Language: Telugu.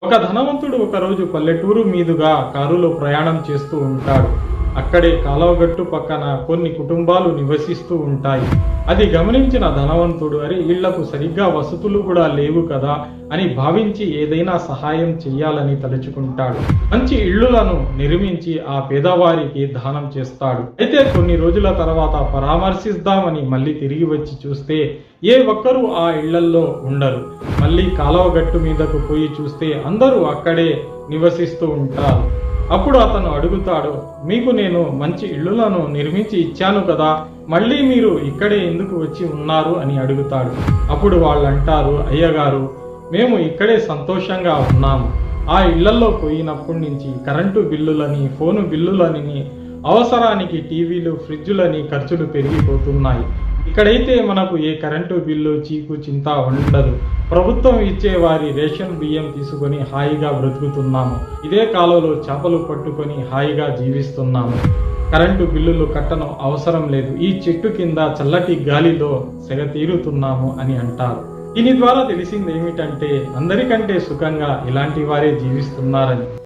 ఒక ధనవంతుడు ఒకరోజు పల్లెటూరు మీదుగా కారులో ప్రయాణం చేస్తూ ఉంటాడు. అక్కడే కాలువగట్టు పక్కన కొన్ని కుటుంబాలు నివసిస్తూ ఉంటాయి. అది గమనించిన ధనవంతుడు అరే ఇళ్లకు సరిగ్గా వసతులు కూడా లేవు కదా అని భావించి ఏదైనా సహాయం చెయ్యాలని తలుచుకుంటాడు. మంచి ఇళ్లులను నిర్మించి ఆ పేదవారికి దానం చేస్తాడు. అయితే కొన్ని రోజుల తర్వాత పరామర్శిద్దామని మళ్ళీ తిరిగి వచ్చి చూస్తే ఏ ఒక్కరూ ఆ ఇళ్లల్లో ఉండరు. మళ్ళీ కాలువగట్టు మీదకు పోయి చూస్తే అందరూ అక్కడే నివసిస్తూ ఉంటారు. అప్పుడు అతను అడుగుతాడు, మీకు నేను మంచి ఇళ్లులను నిర్మించి ఇచ్చాను కదా, మళ్ళీ మీరు ఇక్కడే ఎందుకు వచ్చి ఉన్నారు అని అడుగుతాడు. అప్పుడు వాళ్ళంటారు, అయ్యగారు మేము ఇక్కడే సంతోషంగా ఉన్నాము. ఆ ఇళ్లలో పోయినప్పటి నుంచి కరెంటు బిల్లులని, ఫోను బిల్లులని, అవసరానికి టీవీలు, ఫ్రిడ్జులని ఖర్చులు పెరిగిపోతున్నాయి. ఇక్కడైతే మనకు ఏ కరెంటు బిల్లు, చీకు చింత ఉండదు. ప్రభుత్వం ఇచ్చే వారి రేషన్ బియ్యం తీసుకొని హాయిగా బ్రతుకుతున్నాము. ఇదే కాలంలో చేపలు పట్టుకొని హాయిగా జీవిస్తున్నాము. కరెంటు బిల్లులు కట్టడం అవసరం లేదు. ఈ చెట్టు కింద చల్లటి గాలిలో సెగ తీరుతున్నాము అని అంటారు. దీని ద్వారా తెలిసింది ఏమిటంటే అందరికంటే సుఖంగా ఇలాంటి వారే జీవిస్తున్నారని.